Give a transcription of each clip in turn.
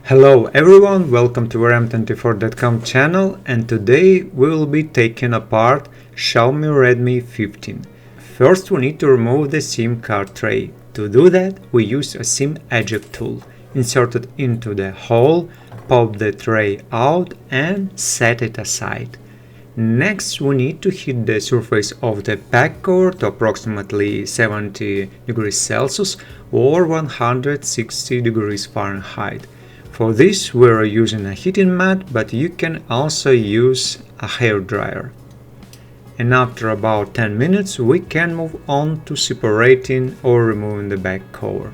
Hello everyone, welcome to RM24.com channel, and today we will be taking apart Xiaomi Redmi 15. First we need to remove the SIM card tray. To do that we use a SIM eject tool. Insert it into the hole, pop the tray out and set it aside. Next we need to heat the surface of the back cover to approximately 70 degrees Celsius or 160 degrees Fahrenheit. For this we are using a heating mat, but you can also use a hair dryer. And after about 10 minutes we can move on to separating or removing the back cover.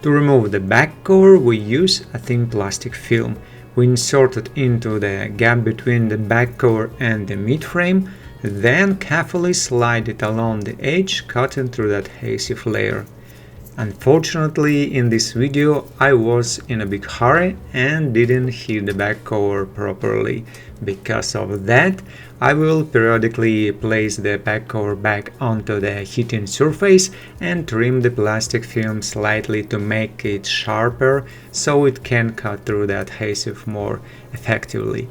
To remove the back cover we use a thin plastic film. We insert it into the gap between the back cover and the mid frame, then carefully slide it along the edge, cutting through the adhesive layer. Unfortunately, in this video I was in a big hurry and didn't heat the back cover properly. Because of that, I will periodically place the back cover back onto the heating surface and trim the plastic film slightly to make it sharper so it can cut through the adhesive more effectively.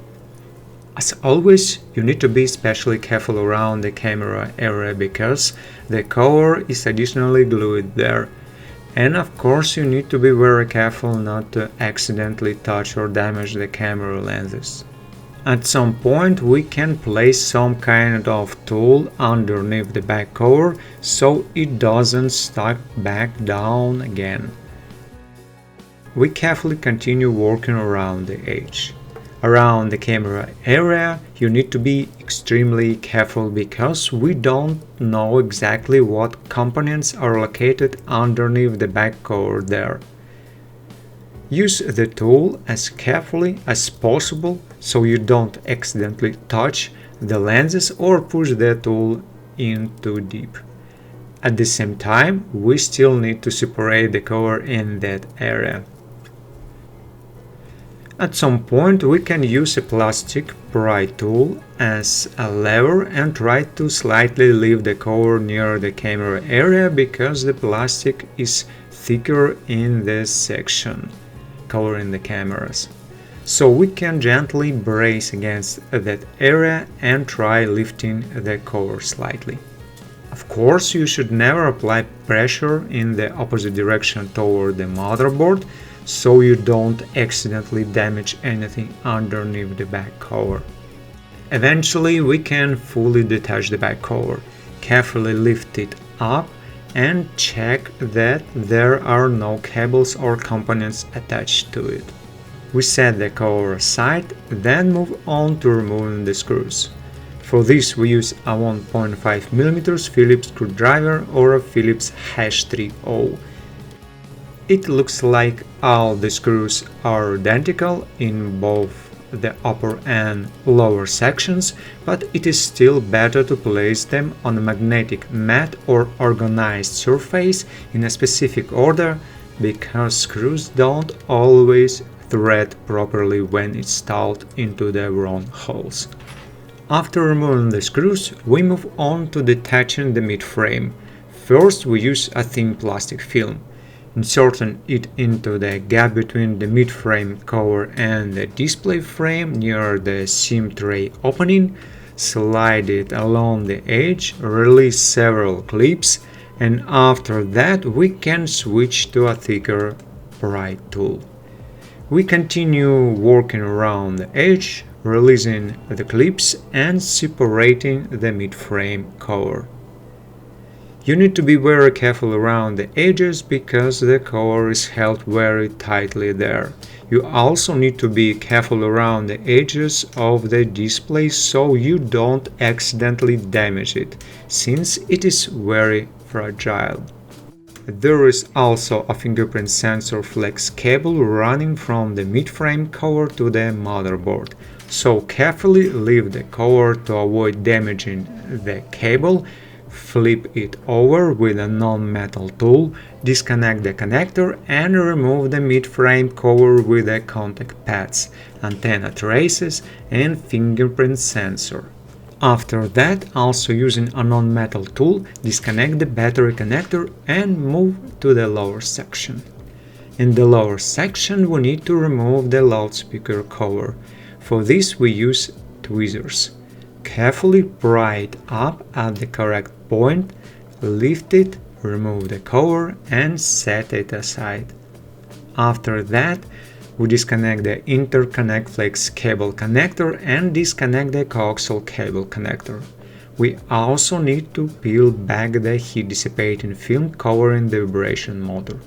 As always, you need to be especially careful around the camera area because the cover is additionally glued there. And of course you need to be very careful not to accidentally touch or damage the camera lenses. At some point we can place some kind of tool underneath the back cover so it doesn't stuck back down again. We carefully continue working around the edge. Around the camera area you need to be extremely careful because we don't know exactly what components are located underneath the back cover there. Use the tool as carefully as possible so you don't accidentally touch the lenses or push the tool in too deep. At the same time, we still need to separate the cover in that area. At some point we can use a plastic pry tool as a lever and try to slightly leave the cover near the camera area because the plastic is thicker in this section covering the cameras. So we can gently brace against that area and try lifting the cover slightly. Of course, you should never apply pressure in the opposite direction toward the motherboard, so you don't accidentally damage anything underneath the back cover. Eventually we can fully detach the back cover. Carefully lift it up and check that there are no cables or components attached to it. We set the cover aside, then move on to removing the screws. For this we use a 1.5mm Phillips screwdriver or a Phillips #30. It looks like all the screws are identical in both the upper and lower sections, but it is still better to place them on a magnetic mat or organized surface in a specific order because screws don't always thread properly when installed into the wrong holes. After removing the screws, we move on to detaching the mid-frame. First we use a thin plastic film. Inserting it into the gap between the mid-frame cover and the display frame near the SIM tray opening, slide it along the edge, release several clips, and after that we can switch to a thicker pry tool. We continue working around the edge, releasing the clips and separating the mid-frame cover. You need to be very careful around the edges because the cover is held very tightly there. You also need to be careful around the edges of the display so you don't accidentally damage it, since it is very fragile. There is also a fingerprint sensor flex cable running from the mid-frame cover to the motherboard, so carefully lift the cover to avoid damaging the cable. Flip it over with a non-metal tool, disconnect the connector and remove the mid-frame cover with the contact pads, antenna traces and fingerprint sensor. After that, also using a non-metal tool, disconnect the battery connector and move to the lower section. In the lower section we need to remove the loudspeaker cover. For this we use tweezers. Carefully pry it up at the correct point, lift it, remove the cover and set it aside. After that, we disconnect the interconnect flex cable connector and disconnect the coaxial cable connector. We also need to peel back the heat dissipating film covering the vibration motor.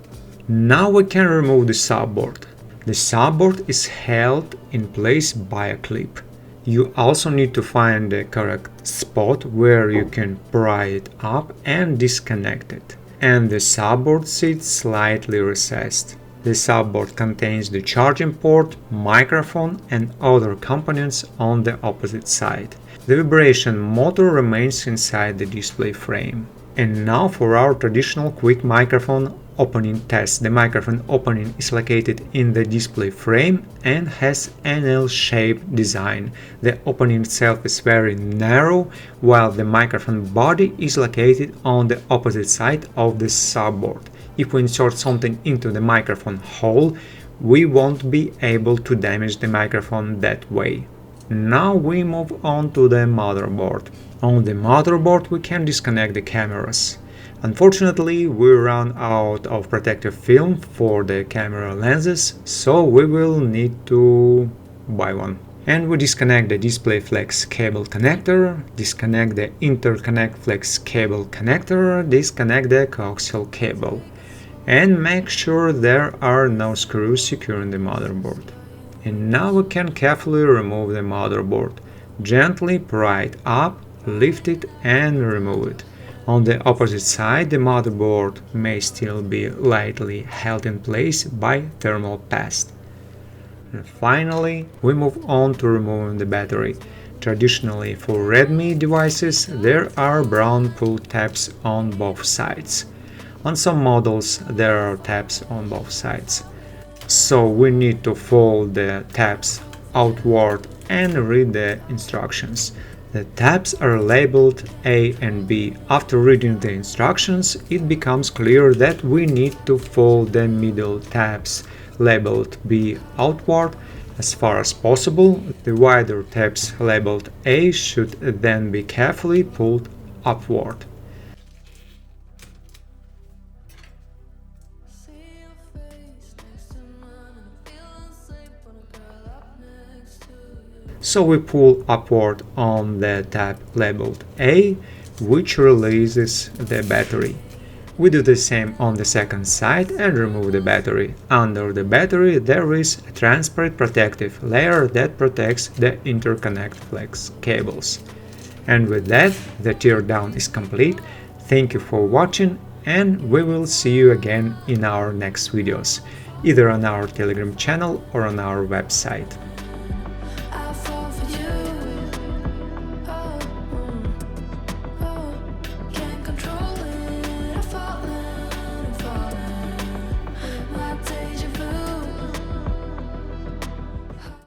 Now we can remove the subboard. The subboard is held in place by a clip. You also need to find the correct spot where you can pry it up and disconnect it. And the subboard sits slightly recessed. The subboard contains the charging port, microphone and other components on the opposite side. The vibration motor remains inside the display frame. And now for our traditional quick microphone opening test. The microphone opening is located in the display frame and has an L-shaped design. The opening itself is very narrow, while the microphone body is located on the opposite side of the subboard. If we insert something into the microphone hole, we won't be able to damage the microphone that way. Now we move on to the motherboard. On the motherboard we can disconnect the cameras. Unfortunately, we ran out of protective film for the camera lenses, so we will need to buy one. And we disconnect the display flex cable connector, disconnect the interconnect flex cable connector, disconnect the coaxial cable, and make sure there are no screws securing the motherboard. And now we can carefully remove the motherboard. Gently pry it up, lift it and remove it. On the opposite side, the motherboard may still be lightly held in place by thermal paste. And finally, we move on to removing the battery. Traditionally, for Redmi devices, there are brown pull tabs on both sides. On some models, there are tabs on both sides. So we need to fold the tabs outward and read the instructions. The tabs are labeled A and B. After reading the instructions, it becomes clear that we need to fold the middle tabs labeled B outward as far as possible. The wider tabs labeled A should then be carefully pulled upward. So we pull upward on the tab labeled A, which releases the battery. We do the same on the second side and remove the battery. Under the battery there is a transparent protective layer that protects the interconnect flex cables. And with that, the teardown is complete. Thank you for watching and we will see you again in our next videos, either on our Telegram channel or on our website.